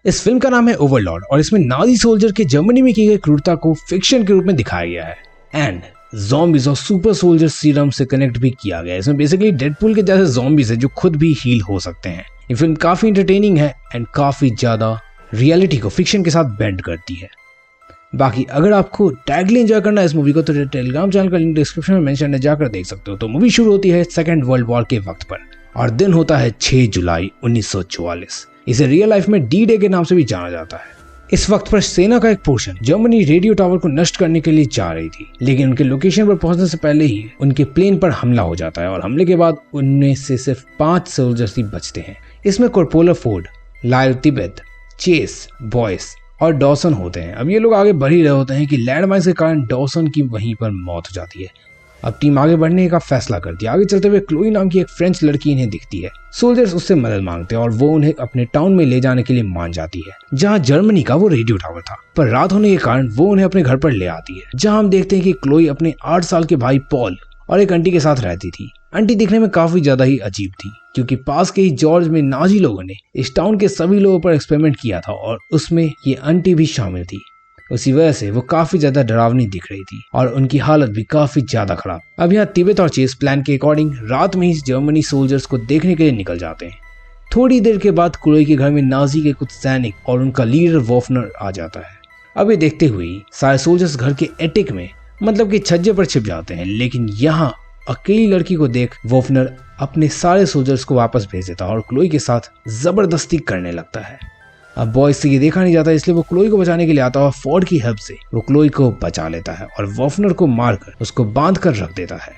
इस फिल्म का नाम है ओवरलॉर्ड और इसमें नाजी सोल्जर के जर्मनी में की गई क्रूरता को फिक्शन के रूप में दिखाया गया है एंड ज़ॉम्बीज और सुपर सोल्जर सीरम से कनेक्ट भी किया गया है। इसमें बेसिकली डेडपूल के जैसे ज़ॉम्बीज है जो खुद भी हील हो सकते हैं। ये फिल्म काफी एंटरटेनिंग है एंड काफी ज्यादा रियलिटी को फिक्शन के साथ बेंड करती है। बाकी अगर आपको डायरेक्टली एंजॉय करना है इस मूवी को तो टेलीग्राम चैनल का लिंक डिस्क्रिप्शन में मेंशन है, जाकर देख सकते हो। तो मूवी शुरू होती है सेकेंड वर्ल्ड वॉर के वक्त पर और दिन होता है 6 जुलाई 1944। इसे रियल लाइफ में डी डे के नाम से भी जाना जाता है। इस वक्त पर सेना का एक पोर्शन जर्मनी रेडियो टावर को नष्ट करने के लिए जा रही थी, लेकिन उनके लोकेशन पर पहुंचने से पहले ही उनके प्लेन पर हमला हो जाता है और हमले के बाद उनमें से सिर्फ 5 सोल्जर्स ही बचते हैं। इसमें कॉर्पोरल फोर्ड, लाइव तिब्बत, चेस, बॉयस और डॉसन होते हैं। अब ये लोग आगे बढ़ ही रहे होते हैं कि लैंडमाइन के कारण डॉसन की वहीं पर मौत हो जाती है। अब टीम आगे बढ़ने का फैसला करती है। आगे चलते हुए क्लोई नाम की एक फ्रेंच लड़की इन्हें दिखती है। सोल्जर्स उससे मदद मांगते हैं और वो उन्हें अपने टाउन में ले जाने के लिए मान जाती है जहां जर्मनी का वो रेडियो टावर था। पर रात होने के कारण वो उन्हें अपने घर पर ले आती है, जहां हम देखते हैं कि क्लोई अपने 8 साल के भाई पॉल और एक आंटी के साथ रहती थी। आंटी दिखने में काफी ज्यादा ही अजीब थी क्योंकि पास के ही जॉर्ज में नाजी लोगों ने इस टाउन के सभी लोगों पर एक्सपेरिमेंट किया था और उसमें ये आंटी भी शामिल थी। उसी वजह से वो काफी ज्यादा डरावनी दिख रही थी और उनकी हालत भी काफी ज्यादा खराब। अब यहाँ तिब्बत और चेस प्लान के अकॉर्डिंग रात में ही जर्मनी सोल्जर्स को देखने के लिए निकल जाते हैं। थोड़ी देर के बाद क्लोई के घर में नाजी के कुछ सैनिक और उनका लीडर वॉफनर आ जाता है। अब ये देखते हुए सारे सोल्जर्स घर के एटिक में मतलब कि छज्जे पर छिप जाते हैं, लेकिन यहाँ अकेली लड़की को देख वॉफनर अपने सारे सोल्जर्स को वापस भेज देता है और क्लोई के साथ जबरदस्ती करने लगता है। अब बॉयज से ये देखा नहीं जाता, इसलिए वो क्लोई को बचाने के लिए आता है और फोर्ड की हेल्प से वो क्लोई को बचा लेता है और वॉफनर को मारकर उसको बांध कर रख देता है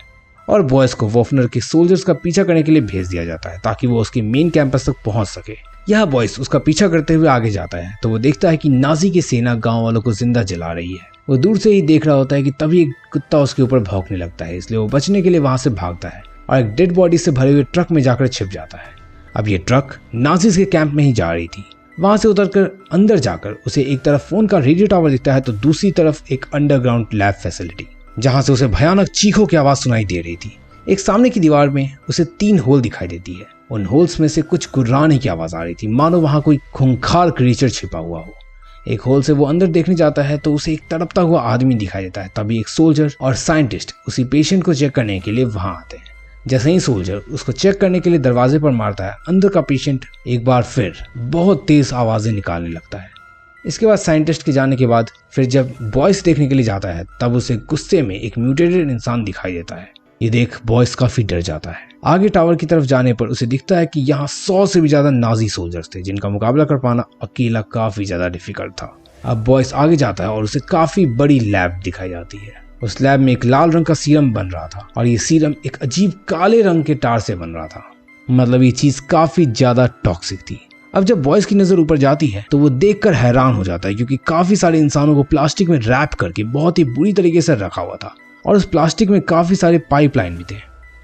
और बॉयज को वॉफनर के सोल्जर्स का पीछा करने के लिए भेज दिया जाता है ताकि वो उसके मेन कैंपस तक पहुंच सके। यह बॉयज उसका पीछा करते हुए आगे जाता है तो वो देखता है कि नाजी की सेना गाँव वालों को जिंदा जला रही है। वो दूर से ही देख रहा होता है कि तभी एक कुत्ता उसके ऊपर भौंकने लगता है, इसलिए वो बचने के लिए वहां से भागता है और एक डेड बॉडी से भरे हुए ट्रक में जाकर छिप जाता है। अब ये ट्रक नाजीज के कैंप में ही जा रही थी। वहां से उतरकर अंदर जाकर उसे एक तरफ फोन का रेडियो टावर दिखता है तो दूसरी तरफ एक अंडरग्राउंड लैब फैसिलिटी जहां से उसे भयानक चीखों की आवाज सुनाई दे रही थी। एक सामने की दीवार में उसे 3 होल दिखाई देती है। उन होल्स में से कुछ गुर्राने की आवाज आ रही थी, मानो वहां कोई खूंखार क्रीचर छिपा हुआ हो। एक होल से वो अंदर देखने जाता है तो उसे एक तड़पता हुआ आदमी दिखाई देता है। तभी एक सोल्जर और साइंटिस्ट उसी पेशेंट को चेक करने के लिए वहां आते हैं। जैसे ही सोल्जर उसको चेक करने के लिए दरवाजे पर मारता है, अंदर का पेशेंट एक बार फिर बहुत तेज आवाजें निकालने लगता है। इसके बाद साइंटिस्ट के जाने के बाद फिर जब बॉयस देखने के लिए जाता है तब उसे गुस्से में एक म्यूटेटेड इंसान दिखाई देता है। ये देख बॉयस काफी डर जाता है। आगे टावर की तरफ जाने पर उसे दिखता है कि यहाँ 100 से भी ज्यादा नाजी सोल्जर्स थे जिनका मुकाबला कर पाना अकेला काफी ज्यादा डिफिकल्ट था। अब बॉयस आगे जाता है और उसे काफी बड़ी लैब दिखाई जाती है। उस लैब में एक लाल रंग का सीरम बन रहा था और ये सीरम एक अजीब काले रंग के टार से बन रहा था। मतलब ये चीज काफी ज्यादा टॉक्सिक थी। अब जब बॉयज की नजर ऊपर जाती है तो वो देखकर हैरान हो जाता है क्योंकि काफी सारे इंसानों को प्लास्टिक में रैप करके बहुत ही बुरी तरीके से रखा हुआ था और उस प्लास्टिक में काफी सारे पाइपलाइन भी थे।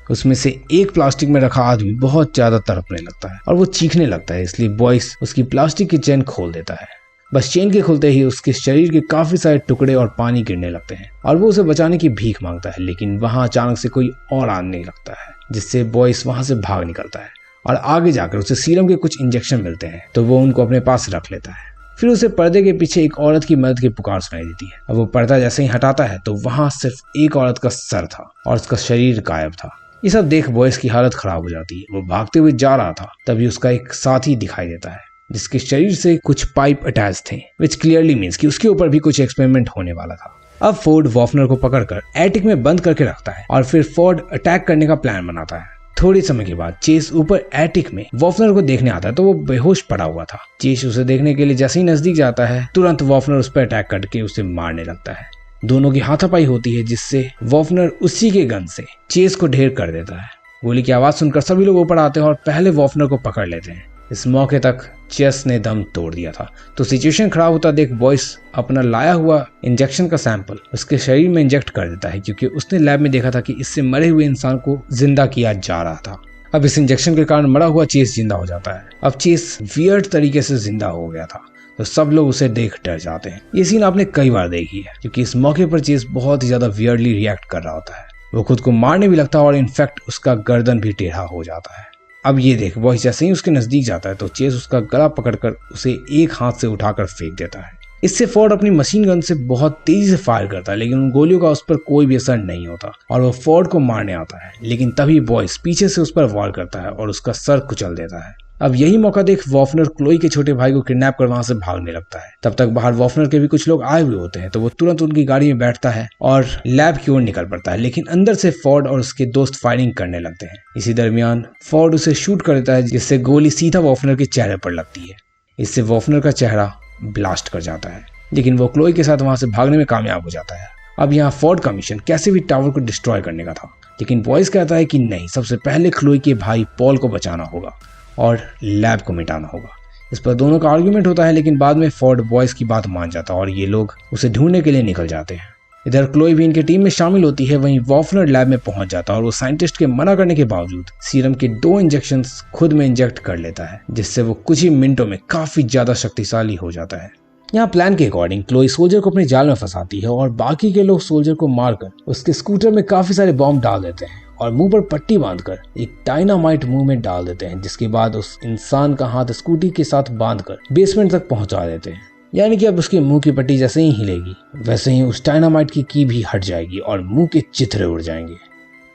उसमें से एक प्लास्टिक में रखा आदमी बहुत ज्यादा तड़पने लगता है और वो चीखने लगता है, इसलिए बॉयस उसकी प्लास्टिक की चेन खोल देता है। बस चेन के खुलते ही उसके शरीर के काफी सारे टुकड़े और पानी गिरने लगते हैं और वो उसे बचाने की भीख मांगता है, लेकिन वहां अचानक से कोई और आने लगता है जिससे बॉयस वहां से भाग निकलता है और आगे जाकर उसे सीरम के कुछ इंजेक्शन मिलते हैं तो वो उनको अपने पास रख लेता है। फिर उसे पर्दे के पीछे एक औरत की मदद की पुकार सुनाई देती है। अब वो पर्दा जैसे ही हटाता है तो वहां सिर्फ एक औरत का सर था और उसका शरीर गायब था। ये सब देख बॉयस की हालत खराब हो जाती है। वो भागते हुए जा रहा था तभी उसका एक साथी दिखाई देता है जिसके शरीर से कुछ पाइप अटैच थे, विच क्लियरली मीन्स कि उसके ऊपर भी कुछ एक्सपेरिमेंट होने वाला था। अब फोर्ड वॉफनर को पकड़कर एटिक में बंद करके रखता है और फिर फोर्ड अटैक करने का प्लान बनाता है। थोड़ी समय के बाद चेस ऊपर एटिक में वॉफनर को देखने आता है तो वो बेहोश पड़ा हुआ था। चेस उसे देखने के लिए जैसे ही नजदीक जाता है तुरंत वॉफनर उस पर अटैक करके उसे मारने लगता है। दोनों की हाथापाई होती है जिससे वॉफनर उसी के गन से चेस को ढेर कर देता है। गोली की आवाज सुनकर सभी लोग ऊपर आते हैं और पहले वॉफनर को पकड़ लेते हैं। इस मौके तक चेस ने दम तोड़ दिया था तो सिचुएशन खराब होता देख बॉयस अपना लाया हुआ इंजेक्शन का सैंपल उसके शरीर में इंजेक्ट कर देता है क्योंकि उसने लैब में देखा था कि इससे मरे हुए इंसान को जिंदा किया जा रहा था। अब इस इंजेक्शन के कारण मरा हुआ चेस जिंदा हो जाता है। अब चेस वियर्ड तरीके से जिंदा हो गया था तो सब लोग उसे देख डर जाते हैं। ये सीन आपने कई बार देखी है क्योंकि इस मौके पर चेस बहुत ही ज्यादा वियर्डली रिएक्ट कर रहा होता है। वो खुद को मारने भी लगता है और इनफैक्ट उसका गर्दन भी टेढ़ा हो जाता है। अब ये देख, बॉयस जैसे ही उसके नजदीक जाता है तो चेस उसका गला पकड़कर उसे एक हाथ से उठाकर फेंक देता है। इससे फोर्ड अपनी मशीन गन से बहुत तेजी से फायर करता है, लेकिन उन गोलियों का उस पर कोई भी असर नहीं होता और वो फोर्ड को मारने आता है। लेकिन तभी बॉयस पीछे से उस पर वार करता है और उसका सर कुचल देता है। अब यही मौका देख वॉफनर क्लोई के छोटे भाई को किडनैप कर वहां से भागने लगता है। तब तक बाहर वॉफनर के भी कुछ लोग आए हुए होते हैं, तो वो तुरंत उनकी गाड़ी में बैठता है और लैब की ओर निकल पड़ता है। लेकिन अंदर से फोर्ड और उसके दोस्त फायरिंग करने लगते हैं। इसी दरमियान फोर्ड उसे शूट कर देता है, जिससे गोली सीधा वॉफनर के चेहरे पर लगती है। इससे वॉफनर का चेहरा ब्लास्ट कर जाता है, लेकिन वो क्लोई के साथ वहां से भागने में कामयाब हो जाता है। अब यहाँ फोर्ड का मिशन कैसे भी टावर को डिस्ट्रॉय करने का था, लेकिन बॉयस कहता है कि नहीं, सबसे पहले क्लोई के भाई पॉल को बचाना होगा और लैब को मिटाना होगा। इस पर दोनों का आर्ग्यूमेंट होता है, लेकिन बाद में फोर्ड बॉयस की बात मान जाता है और ये लोग उसे ढूंढने के लिए निकल जाते हैं। इधर क्लोई भी इनके टीम में शामिल होती है। वहीं वॉफनर लैब में पहुंच जाता है और वो साइंटिस्ट के मना करने के बावजूद सीरम के 2 इंजेक्शंस खुद में इंजेक्ट कर लेता है, जिससे वो कुछ ही मिनटों में काफी ज्यादा शक्तिशाली हो जाता है। यहाँ प्लान के अकॉर्डिंग क्लोई सोल्जर को अपने जाल में फंसाती है और बाकी के लोग सोल्जर को मारकर उसके स्कूटर में काफी सारे बॉम्ब डाल देते हैं और मुंह पर पट्टी बांधकर एक डायनामाइट मुंह में डाल देते हैं, जिसके बाद उस इंसान का हाथ स्कूटी के साथ बांधकर बेसमेंट तक पहुंचा देते हैं। यानी कि अब उसके मुंह की पट्टी जैसे ही हिलेगी वैसे ही उस डायनामाइट की की भी हट जाएगी और मुंह के चिथड़े उड़ जाएंगे।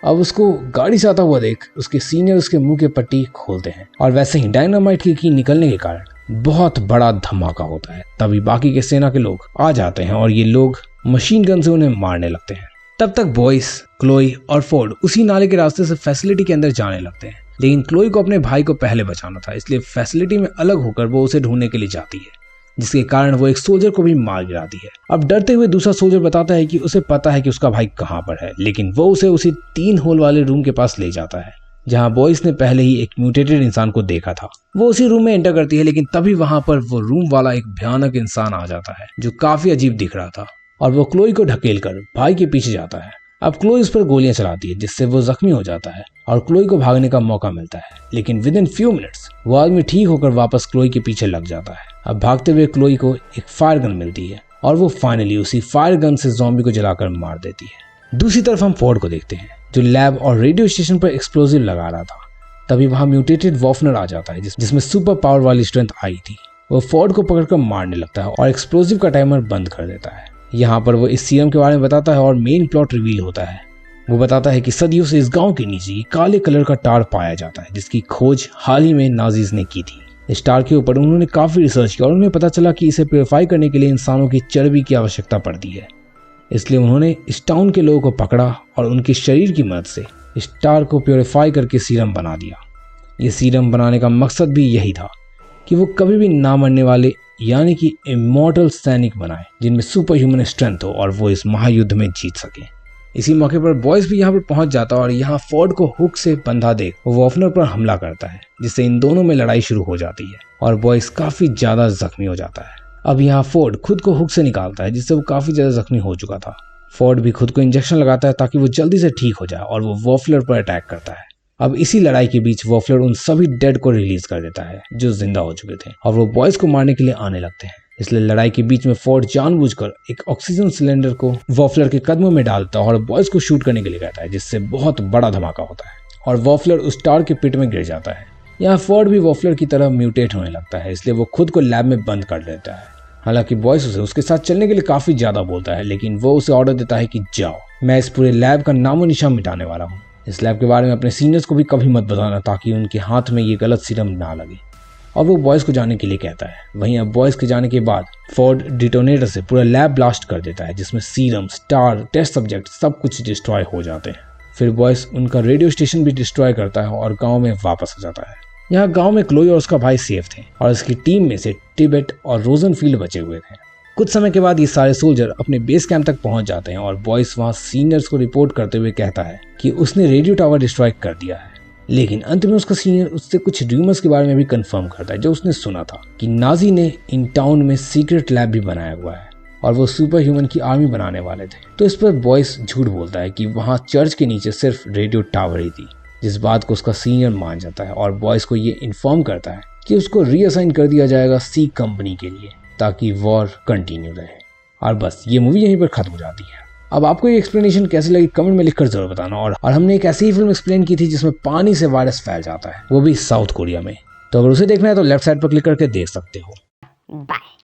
अब उसको गाड़ी से आता हुआ देख उसके सीनियर उसके मुंह की पट्टी खोलते हैं और वैसे ही डायनामाइट की निकलने के कारण बहुत बड़ा धमाका होता है। तभी बाकी के सेना के लोग आ जाते हैं और ये लोग मशीन गन से उन्हें मारने लगते हैं। तब तक बॉयस, क्लोई और फोर्ड उसी नाले के रास्ते से फैसिलिटी के अंदर जाने लगते हैं, लेकिन क्लोई को अपने भाई को पहले बचाना था, इसलिए फैसिलिटी में अलग होकर वो उसे ढूंढने के लिए जाती है, जिसके कारण वो एक सोल्जर को भी मार गिराती है। अब डरते हुए दूसरा सोल्जर बताता है कि उसे पता है कि उसका भाई कहाँ पर है, लेकिन वो उसे उसी 3 होल वाले रूम के पास ले जाता है जहां बॉयस ने पहले ही एक म्यूटेटेड इंसान को देखा था। वो उसी रूम में एंटर करती है, लेकिन तभी वहां पर वो रूम वाला एक भयानक इंसान आ जाता है जो काफी अजीब दिख रहा था और वो क्लोई को ढकेल कर भाई के पीछे जाता है। अब क्लोई उस पर गोलियां चलाती है, जिससे वो जख्मी हो जाता है और क्लोई को भागने का मौका मिलता है, लेकिन विद इन फ्यू मिनट्स वो आदमी ठीक होकर वापस क्लोई के पीछे लग जाता है। अब भागते हुए क्लोई को एक फायर गन मिलती है और वो फाइनली उसी फायर गन से ज़ॉम्बी को जलाकर मार देती है। दूसरी तरफ हम फोर्ड को देखते हैं जो लैब और रेडियो स्टेशन पर एक्सप्लोजिव लगा रहा था। तभी वहां म्यूटेटेड वॉफनर आ जाता है जिसमें सुपर पावर वाली स्ट्रेंथ आई थी। वो फोर्ड को पकड़कर मारने लगता है और एक्सप्लोजिव का टाइमर बंद कर देता है। यहाँ पर वो इस सीरम के बारे में बताता है और मेन प्लॉट रिवील होता है। वो बताता है कि सदियों से इस गांव के नीचे काले कलर का टार पाया जाता है, जिसकी खोज हाल ही में नाजीज ने की थी। इस टार के ऊपर उन्होंने काफी रिसर्च किया और उन्हें पता चला कि इसे प्योरीफाई करने के लिए इंसानों की चर्बी की आवश्यकता पड़ती है। इसलिए उन्होंने इस टाउन के लोगों को पकड़ा और उनके शरीर की मदद से इस टार को प्योरीफाई करके सीरम बना दिया। ये सीरम बनाने का मकसद भी यही था कि वो कभी भी ना मरने वाले यानी कि इमॉर्टल सैनिक बनाए जिनमें सुपर ह्यूमन स्ट्रेंथ हो और वो इस महायुद्ध में जीत सके। इसी मौके पर बॉयस भी यहाँ पर पहुंच जाता है और यहाँ फोर्ड को हुक से बंधा देख वो वॉफनर पर हमला करता है, जिससे इन दोनों में लड़ाई शुरू हो जाती है और बॉयस काफी ज्यादा जख्मी हो जाता है। अब यहाँ फोर्ड खुद को हुक से निकालता है, जिससे वो काफी ज्यादा जख्मी हो चुका था। फोर्ड भी खुद को इंजेक्शन लगाता है ताकि वो जल्दी से ठीक हो जाए और वो वॉफलर पर अटैक करता है। अब इसी लड़ाई के बीच वॉफलर उन सभी डेड को रिलीज कर देता है जो जिंदा हो चुके थे और वो बॉयज को मारने के लिए आने लगते हैं। इसलिए लड़ाई के बीच में फोर्ड जानबूझकर एक ऑक्सीजन सिलेंडर को वॉफलर के कदमों में डालता है और बॉयज को शूट करने के लिए कहता है, जिससे बहुत बड़ा धमाका होता है और वॉफलर उस टार के पिट में गिर जाता है। यहाँ फोर्ड भी वॉफलर की तरह म्यूटेट होने लगता है, इसलिए वो खुद को लैब में बंद कर लेता है। हालांकि बॉयस उसे उसके साथ चलने के लिए काफी ज्यादा बोलता है, लेकिन वो उसे ऑर्डर देता है कि जाओ, मैं इस पूरे लैब का नामो निशान मिटाने वाला हूँ। इस लैब के बारे में अपने सीनियर्स को भी कभी मत बताना ताकि उनके हाथ में ये गलत सीरम ना लगे। और वो बॉयज को जाने के लिए कहता है। वहीं अब बॉयज के जाने के बाद फोर्ड डिटोनेटर से पूरा लैब ब्लास्ट कर देता है, जिसमें सीरम, स्टार, टेस्ट सब्जेक्ट सब कुछ डिस्ट्रॉय हो जाते हैं। फिर बॉयज उनका रेडियो स्टेशन भी डिस्ट्रॉय करता है और गाँव में वापस आ जाता है। यहाँ गाँव में क्लोई और उसका भाई सेफ थे और उसकी टीम में से टिबेट और रोजनफील्ड बचे हुए थे। कुछ समय के बाद ये सारे सोल्जर अपने बेस कैंप तक पहुंच जाते हैं और बॉयस वहां सीनियर्स को रिपोर्ट करते हुए कहता है कि उसने रेडियो टावर डिस्ट्रॉय कर दिया है। लेकिन अंत में उसका सीनियर उससे कुछ र्यूमर्स के बारे में भी कंफर्म करता है जो उसने सुना था कि नाजी ने इन टाउन में सीक्रेट लैब भी बनाया हुआ है और वो सुपर ह्यूमन की आर्मी बनाने वाले थे। तो इस पर बॉयस झूठ बोलता है कि वहाँ चर्च के नीचे सिर्फ रेडियो टावर ही थी, जिस बात को उसका सीनियर मान जाता है और बॉयस को ये इन्फॉर्म करता है कि उसको रीअसाइन कर दिया जाएगा सी कंपनी के लिए ताकि वॉर कंटिन्यू रहे। और बस ये मूवी यहीं पर खत्म हो जाती है। अब आपको ये एक्सप्लेनेशन कैसी लगी कमेंट में लिखकर जरूर बताना। और हमने एक ऐसी ही फिल्म एक्सप्लेन की थी जिसमें पानी से वायरस फैल जाता है, वो भी साउथ कोरिया में। तो अगर उसे देखना है तो लेफ्ट साइड पर क्लिक करके देख सकते हो। बाय।